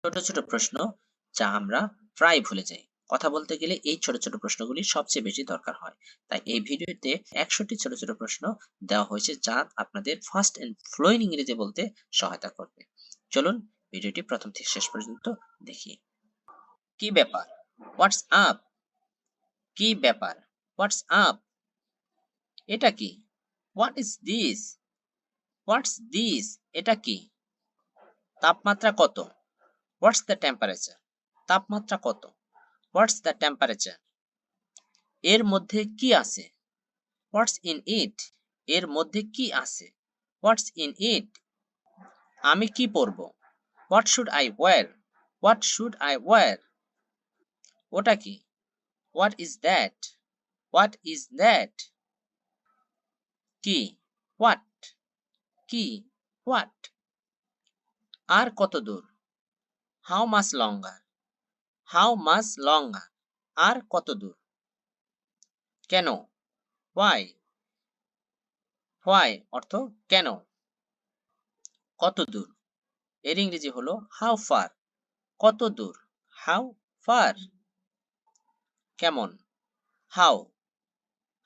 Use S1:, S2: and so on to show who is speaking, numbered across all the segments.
S1: ছোট ছোট প্রশ্ন যা আমরা প্রায় ভুলে যাই। কথা বলতে গেলে এই ছোট ছোট প্রশ্নগুলি সবচেয়ে বেশি দরকার হয়। তাই এই ভিডিওতে ১০০টি ছোট ছোট প্রশ্ন দেওয়া হয়েছে যা আপনাদের ফাস্ট অ্যান্ড ফ্লুয়েন্ট ইংরেজি বলতে সহায়তা করবে। চলুন ভিডিওটি প্রথম থেকে শেষ পর্যন্ত দেখি। কি ব্যাপার? What's up? কি ব্যাপার? What's up? এটা কি? What is this? What's this? এটা কি? তাপমাত্রা কত? What's the temperature? তাপমাত্রা কত? What's the temperature? এর মধ্যে কি আছে? What's in it? এর মধ্যে কি আছে? What's in it? আমি কি পরব? What should I wear? What should I wear? ওটা কি? What is that? What is that? কি? হোয়াট? কি? হোয়াট? আর কত দূর? How much longer? How much longer? আর কত দূর? কেন? হোয়াই? হোয়াই অর্থ কেন? কত দূর? এর ইংরেজি হলো হাউ ফার। কত দূর? How far? কেমন? হাউ?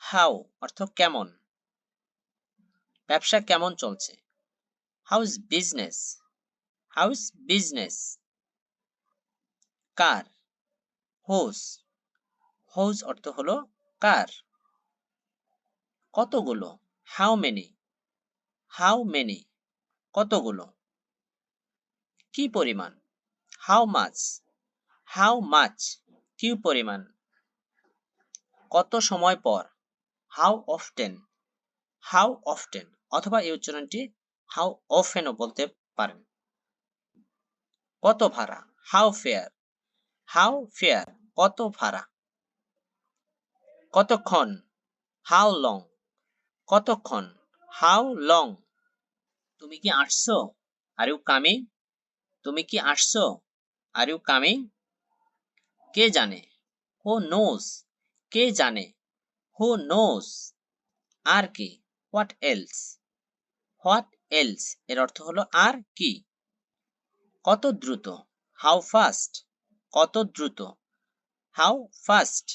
S1: হাউ অর্থ কেমন? ব্যবসা কেমন চলছে? How is business? How is business? কার? হোজ? হোজ অর্থ হলো কার? কতগুলো? How many? How many? কতগুলো? কি পরিমাণ? How much? How much? কি পরিমাণ? কত সময় পর? How often? How often? অথবা এই উচ্চারণটি হাউ অফেনও বলতে পারেন। কত ভাড়া? How fare? How fare? কত ভাড়া? কতক্ষণ? How long? কতক্ষণ? How long? তুমি কি আসছো? Are you coming? তুমি কি আসছো? Are you coming? কে জানে? Who knows? কে জানে? হু নোজ? আর কি? What else? What else? এর অর্থ হলো আর কি? কত দ্রুত? How fast? কত দ্রুত? How fast?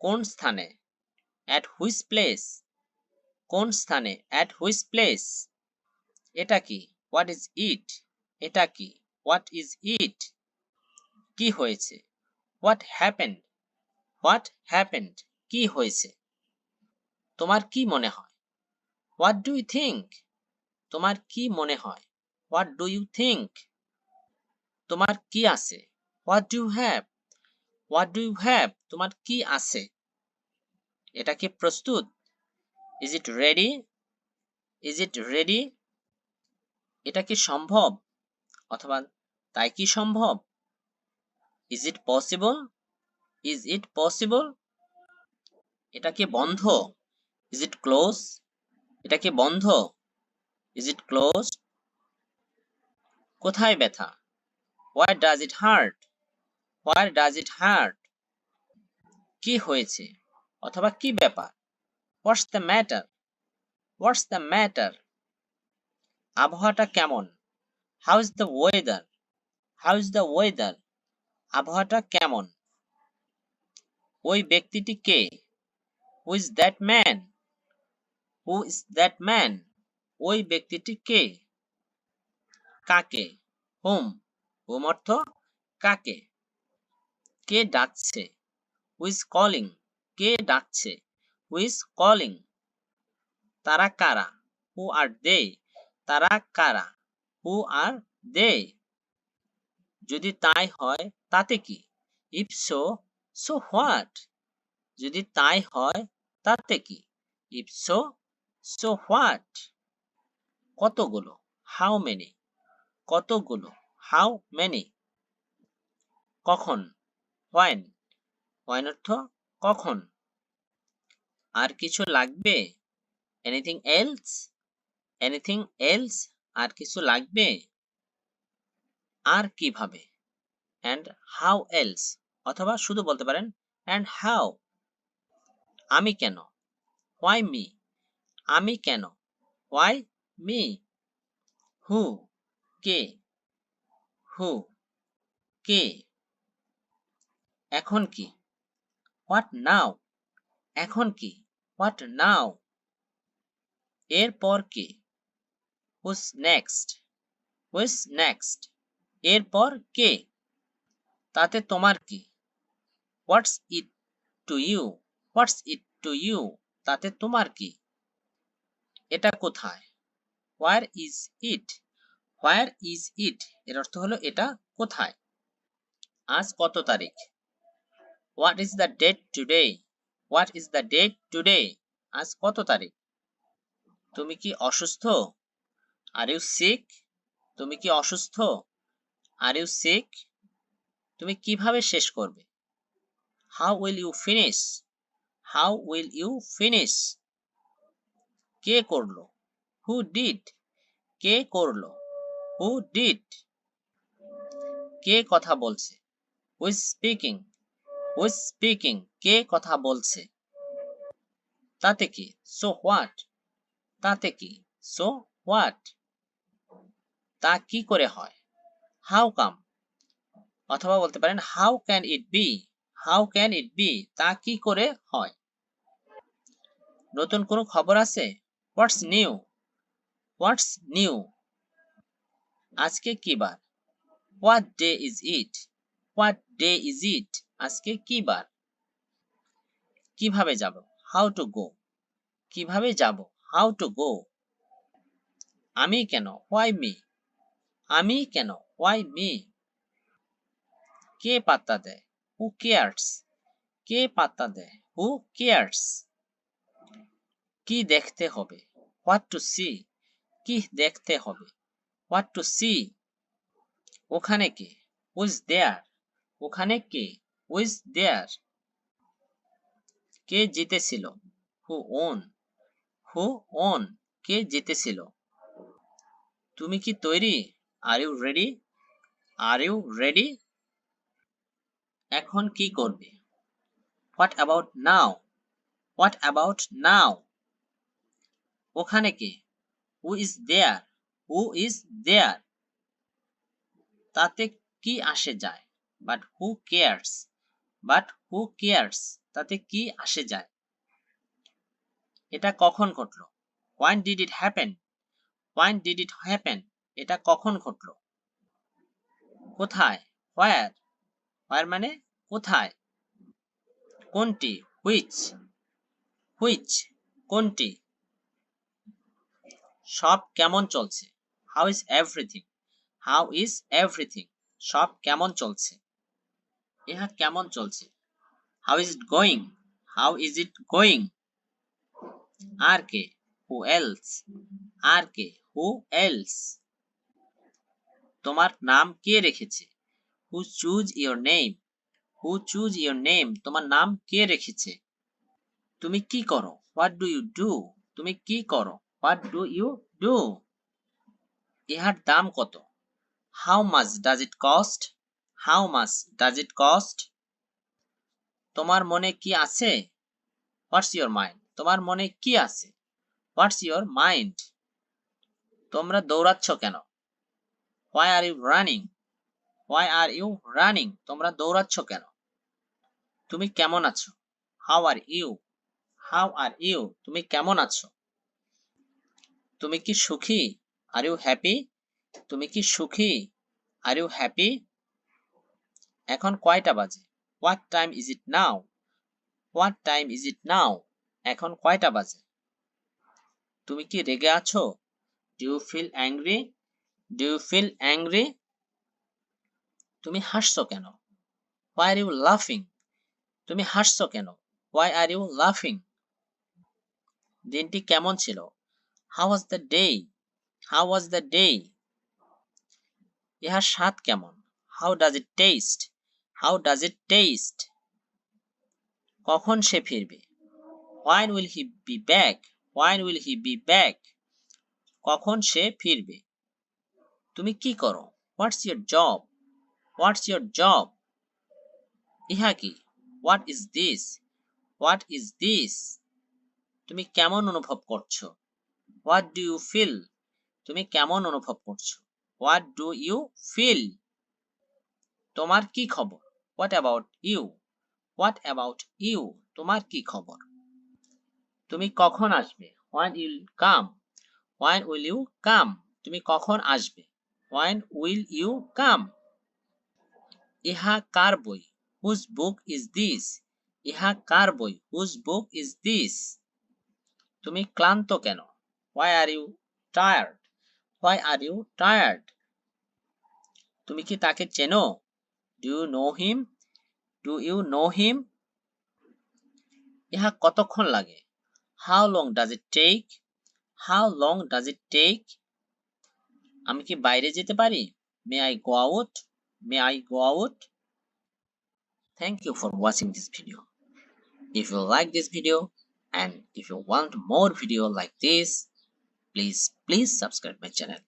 S1: কোন স্থানে? At which place? কোন স্থানে? At which place? এটা কি? What is it? এটা কি? What is it? কি হয়েছে? What happened? What happened? কি হয়েছে? তোমার কি মনে হয়? What do you think? তোমার কি মনে হয়? What do you think? তোমার কি আছে? What do you have? What do you have? তোমার কি আছে? এটা কি প্রস্তুত? Is it ready? Is it ready? এটা কি সম্ভব? অথবা তাই কি সম্ভব? Is it possible? Is it possible? এটা কি বন্ধ? Is it close? এটা কি বন্ধ? Is it close? কোথায় ব্যথা? Where does it hurt? Where does it hurt? কি হয়েছে? অথবা কি ব্যাপার? What's the matter? What's the matter? আবহাওয়াটা কেমন? How is the weather? How is the weather? আবহাওয়াটা কেমন? ওই ব্যক্তিটি কে? Who is that man? Who is that man? ওই ব্যক্তিটি কে? কাকে? হুম? হুম অর্থ কাকে? কে ডাকছে? Who is calling? কে ডাকছে? Who is calling? তারা কারা? হু আর দে? তারা কারা? হু আর দে? যদি তাই হয় তাতে কি? If so, so what? যদি তাই হয় তাতে কি? If so, so what? কতগুলো? How many? কতগুলো? How many? কখন? হোয়েন? হোয়েন অর্থ কখন? আর কিছু লাগবে? Anything else? Anything else? আর কিছু লাগবে? আর কিভাবে? And how else? অথবা শুধু বলতে পারেন অ্যান্ড হাউ? আমি কেন? Why me? আমি কেন? Why me? হু? কে? হু কে, এখন কি, হোয়াট নাও, এখন কি, হোয়াট নাও, এরপর কে, হুজ নেক্সট, হুইজ নেক্সট, এরপর কে, তাতে তোমার কি, what's it to you, what's it to you, তাতে তোমার কি, এটা কোথায়, where is it, where is it, এর অর্থ হলো এটা কোথায়। আজ কত তারিখ, what is the date today, what is the date today, আজ কত তারিখ। তুমি কি অসুস্থ, আর ইউ সিক, তুমি কি অসুস্থ, আর ইউ সিক, তুমি কিভাবে শেষ করবে, how will you finish, how will you finish, কে করলো, হু ডিড, কে করলো, হু ডিড, কে কথা বলছে, who is speaking, who is speaking, কে কথা বলছে, তাতে কি, সো হোয়াট, তাতে কি, সো হোয়াট, তা কি করে হয়, হাউ কাম, অথবা বলতে পারেন how can it be, how can it be, তা কি করে হয়। নতুন কোনো খবর আছে, হোয়াটস নিউ, হোয়াটস নিউ, আজকে কি বার, what day is it, what day is it, আজকে কি বার। কিভাবে যাব, হাউ টু গো, কিভাবে যাব, হাউ টু গো। আমি কেন, হোয়াই মি, আমি কেন, হোয়াই মি। কে পাত্তা দেয়, হু কেয়ার্স, কে পাত্তা দেয়, হু কেয়ার্স। কি দেখতে হবে, হোয়াট টু সি, কি দেখতে হবে, হোয়াট টু সি। ওখানে কে, হুইজ দেয়ার, ওখানে কে, হুইজ দেয়ার। কে জিতেছিল, হু ওন, হু ওন, কে জিতেছিল। তুমি কি তৈরি, are you ready, are you ready, এখন কি করবে, what about now, what about now. ওখানে কে, who is there, who is there, তাতে কি আসে যায়, but who cares, but who cares, তাতে কি আসে যায়। এটা কখন ঘটলো, when did it happen, when did it happen, এটা কখন ঘটলো। কোথায়, হোয়ার, হোয়ার মানে কোথায়। কোনটি, হুইচ, হুইচ, কোনটি। সব কেমন চলছে, how is everything, how is everything, সব কেমন চলছে। ইহা কেমন চলছে, how is it going, how is it going. আর কে, হু এলস, আর কে, হু এলস। তোমার নাম কে রেখেছে, who choose your name, who choose your name, তোমার নাম কে রেখেছে। তুমি কি করো, হোয়াট ডু ইউ ডু, তুমি কি করো, হোয়াট ডু ইউ ডু। ইহার দাম কত, how much does it cost, how much does it cost. তোমার মনে কি আছে, হোয়াটস ইয়োর মাইন্ড, তোমার মনে কি আছে, হোয়াটস ইয়োর মাইন্ড। তোমরা দৌড়াচ্ছ কেন, why are you running, why are you running, তোমরা দৌড়াচ্ছ কেন। তুমি কেমন আছো, how are you, how are you, তুমি কেমন আছো। তুমি কি সুখী, আর ইউ হ্যাপি, তুমি কি সুখী, আর ইউ হ্যাপি। এখন কয়টা বাজে, what time is it now, what time is it now, এখন কয়টা বাজে। তুমি কি রেগে আছো, do you feel angry, do you feel angry. তুমি হাসছো কেন, হোয়াই আর ইউ লাফিং, তুমি হাসছো কেন, হোয়াই আর ইউ লাফিং। দিনটি কেমন ছিল, how was the day, how was the day. ইহার স্বাদ কেমন, how does it test, how does it test. কখন সে ফিরবে, when will he be back, when will he be back, কখন সে ফিরবে। তুমি কি করো, what's your job, what's your job. ইহা কি, what is this, what is this. তুমি কেমন অনুভব করছো, হোয়াট ডু ইউ ফিল, তুমি কেমন অনুভব করছো, হোয়াট ডু ইউ ফিল। তোমার কি খবর? What about you? What about you? তোমার কি খবর? তুমি কখন আসবে? When will you come? When will you come? তুমি কখন আসবে? When will you come? ইহা কার বই? Whose book is this? ইহা কার বই? Whose book is this? তুমি ক্লান্ত কেন? Why are you tired? Why are you tired? তুমি কি তাকে চেনো? Do you know him? Do you know him? ইহা কতক্ষণ লাগে? How long does it take? How long does it take? আমি কি বাইরে যেতে পারি? May I go out? May I go out? Thank you for watching this video. If you like this video and if you want more video like this, please subscribe my channel.